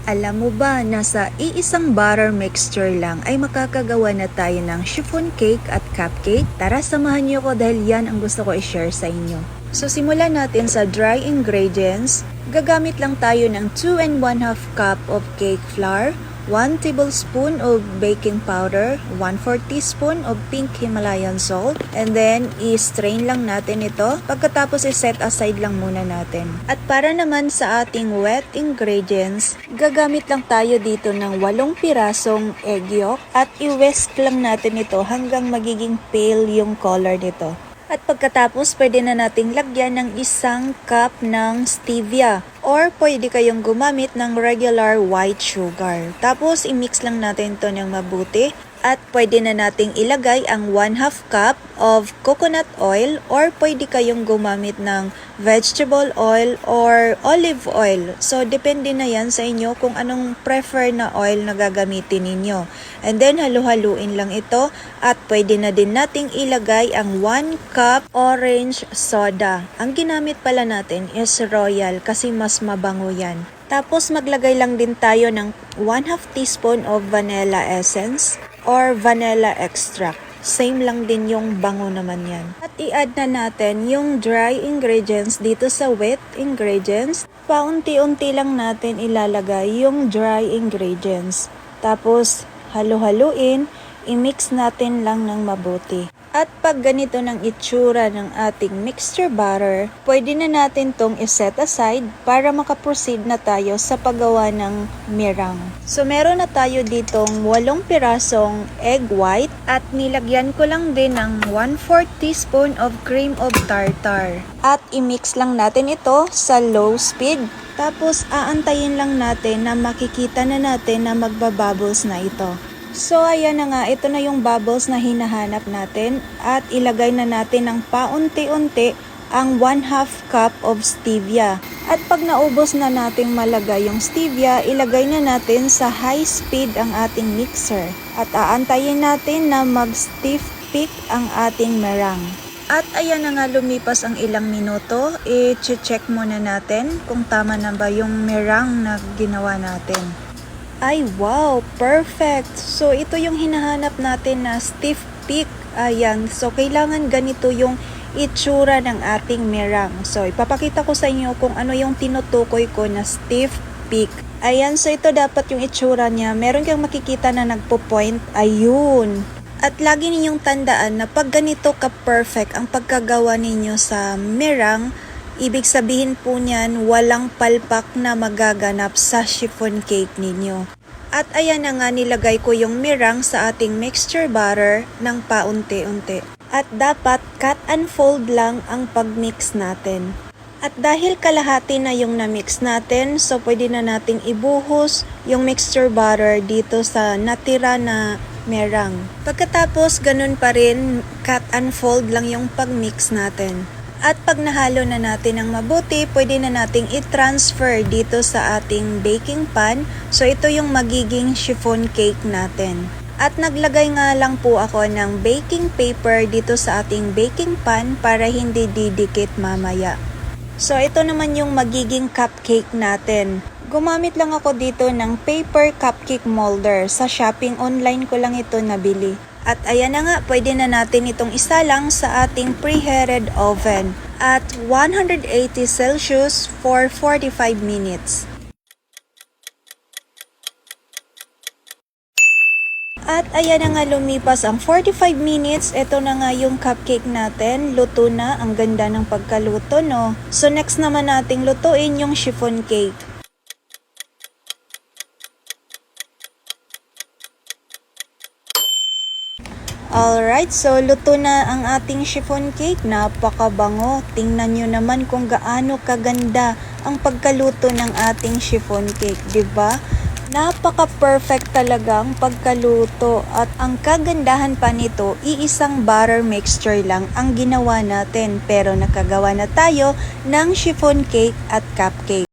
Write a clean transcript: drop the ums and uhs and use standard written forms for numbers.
Alam mo ba na sa iisang butter mixture lang ay makakagawa na tayo ng chiffon cake at cupcake? Tara, samahan niyo ko dahil yan ang gusto ko i-share sa inyo. So simulan natin sa dry ingredients. Gagamit lang tayo ng 2 and 1/2 cup of cake flour, 1 tablespoon of baking powder, 1/4 teaspoon of pink Himalayan salt, and then i-strain lang natin ito. Pagkatapos i-set aside lang muna natin. At para naman sa ating wet ingredients, gagamit lang tayo dito ng 8 pirasong egg yolk at i-whisk lang natin ito hanggang magiging pale yung color nito. At pagkatapos, pwede na nating lagyan ng 1 cup ng stevia or pwede kayong gumamit ng regular white sugar. Tapos, i-mix lang natin ito ng mabuti at pwede na nating ilagay ang 1/2 cup of coconut oil or pwede kayong gumamit ng vegetable oil or olive oil. So, depende na yan sa inyo kung anong prefer na oil na gagamitin ninyo. And then, halu-haluin lang ito at pwede na din nating ilagay ang 1 cup orange soda. Ang ginamit pala natin is royal kasi mas mabango yan. Tapos, maglagay lang din tayo ng 1/2 teaspoon of vanilla essence or vanilla extract. Same lang din yung bango naman yan. At i-add na natin yung dry ingredients dito sa wet ingredients. Paunti-unti lang natin ilalagay yung dry ingredients. Tapos, halu-haluin, i-mix natin lang ng mabuti. At pag ganito ng itsura ng ating mixture batter, pwede na natin tong iset aside para makaproceed na tayo sa paggawa ng meringue. So meron na tayo ditong 8 pirasong egg white at nilagyan ko lang din ng 1/4 teaspoon of cream of tartar. At i-mix lang natin ito sa low speed. Tapos aantayin lang natin na makikita na natin na magbabubbles na ito. So ayan na nga, ito na yung bubbles na hinahanap natin at ilagay na natin ng paunti-unti ang 1/2 cup of stevia. At pag naubos na nating malagay yung stevia, ilagay na natin sa high speed ang ating mixer. At aantayin natin na mag-stiff peak ang ating meringue. At ayan na nga, lumipas ang ilang minuto, i-check muna natin kung tama na ba yung meringue na ginawa natin. Ay wow, perfect! So ito yung hinahanap natin na stiff peak. Ayan, so kailangan ganito yung itsura ng ating meringue. So ipapakita ko sa inyo kung ano yung tinutukoy ko na stiff peak. Ayan, so ito dapat yung itsura niya. Meron kang makikita na nagpo-point. Ayun! At lagi ninyong tandaan na pag ganito ka-perfect ang pagkagawa ninyo sa meringue, ibig sabihin po niyan, walang palpak na magaganap sa chiffon cake ninyo. At ayan na nga, nilagay ko yung meringue sa ating mixture batter ng paunti-unti. At dapat cut and fold lang ang pagmix natin. At dahil kalahati na yung na-mix natin, so pwede na nating ibuhos yung mixture batter dito sa natira na meringue. Pagkatapos, ganun pa rin, cut and fold lang yung pagmix natin. At pag nahalo na natin ng mabuti, pwede na nating i-transfer dito sa ating baking pan. So ito yung magiging chiffon cake natin. At naglagay nga lang po ako ng baking paper dito sa ating baking pan para hindi didikit mamaya. So ito naman yung magiging cupcake natin. Gumamit lang ako dito ng paper cupcake molder. Sa shopping online ko lang ito nabili. At ayan na nga, pwede na natin itong isalang sa ating preheated oven at 180 Celsius for 45 minutes. At ayan na nga, lumipas ang 45 minutes. Ito na nga yung cupcake natin. Luto na. Ang ganda ng pagkaluto, no? So next naman nating lutuin yung chiffon cake. Alright, so luto na ang ating chiffon cake. Napakabango. Tingnan nyo naman kung gaano kaganda ang pagkaluto ng ating chiffon cake, diba? Napaka-perfect talaga ang pagkaluto at ang kagandahan pa nito, iisang butter mixture lang ang ginawa natin pero nakagawa na tayo ng chiffon cake at cupcake.